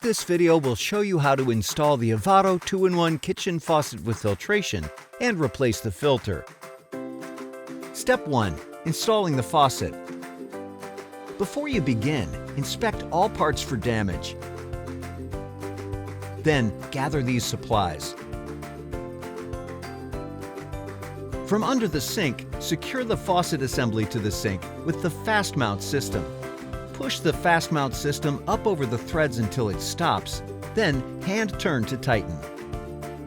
This video will show you how to install the Avado 2-in-1 kitchen faucet with filtration and replace the filter. Step 1. Installing the faucet. Before you begin, inspect all parts for damage. Then, gather these supplies. From under the sink, secure the faucet assembly to the sink with the fast mount system. Push the fast mount system up over the threads until it stops, then hand turn to tighten.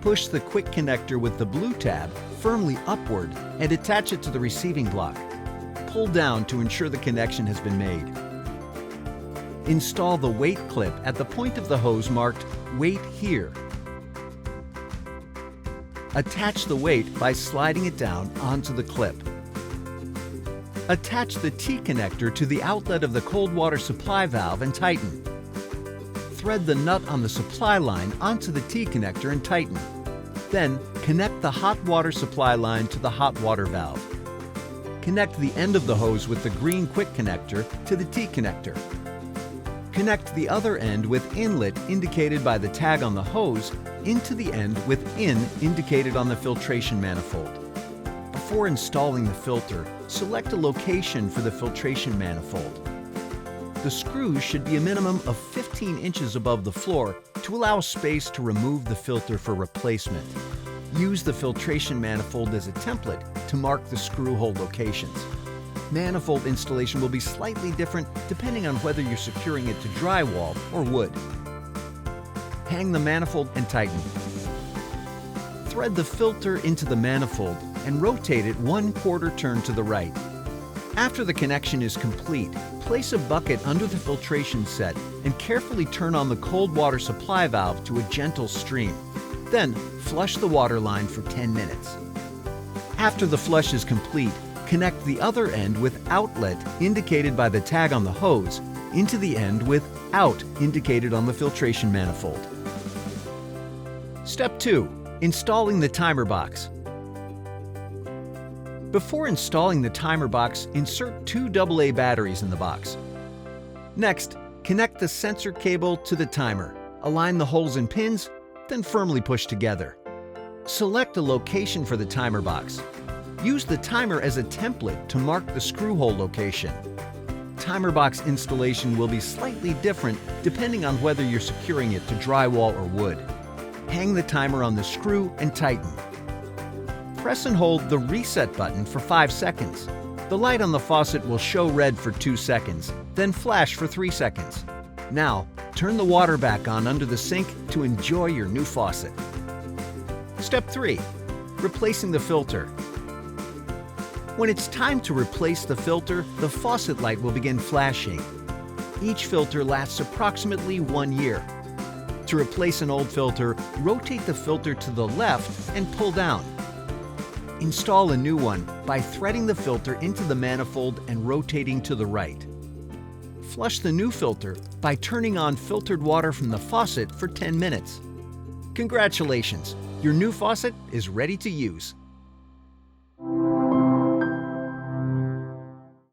Push the quick connector with the blue tab firmly upward and attach it to the receiving block. Pull down to ensure the connection has been made. Install the weight clip at the point of the hose marked "Weight Here." Attach the weight by sliding it down onto the clip. Attach the T-connector to the outlet of the cold water supply valve and tighten. Thread the nut on the supply line onto the T-connector and tighten. Then, connect the hot water supply line to the hot water valve. Connect the end of the hose with the green quick connector to the T-connector. Connect the other end with inlet indicated by the tag on the hose into the end with in indicated on the filtration manifold. Before installing the filter, select a location for the filtration manifold. The screws should be a minimum of 15 inches above the floor to allow space to remove the filter for replacement. Use the filtration manifold as a template to mark the screw hole locations. Manifold installation will be slightly different depending on whether you're securing it to drywall or wood. Hang the manifold and tighten. Thread the filter into the manifold and rotate it 1/4 turn to the right. After the connection is complete, place a bucket under the filtration set and carefully turn on the cold water supply valve to a gentle stream. Then, flush the water line for 10 minutes. After the flush is complete, connect the other end with outlet indicated by the tag on the hose into the end with out indicated on the filtration manifold. Step 2. Installing the timer box. Before installing the timer box, insert 2 AA batteries in the box. Next, connect the sensor cable to the timer. Align the holes and pins, then firmly push together. Select a location for the timer box. Use the timer as a template to mark the screw hole location. Timer box installation will be slightly different depending on whether you're securing it to drywall or wood. Hang the timer on the screw and tighten. Press and hold the reset button for 5 seconds. The light on the faucet will show red for 2 seconds, then flash for 3 seconds. Now, turn the water back on under the sink to enjoy your new faucet. Step 3. Replacing the filter. When it's time to replace the filter, the faucet light will begin flashing. Each filter lasts approximately 1 year. To replace an old filter, rotate the filter to the left and pull down. Install a new one by threading the filter into the manifold and rotating to the right. Flush the new filter by turning on filtered water from the faucet for 10 minutes. Congratulations! Your new faucet is ready to use.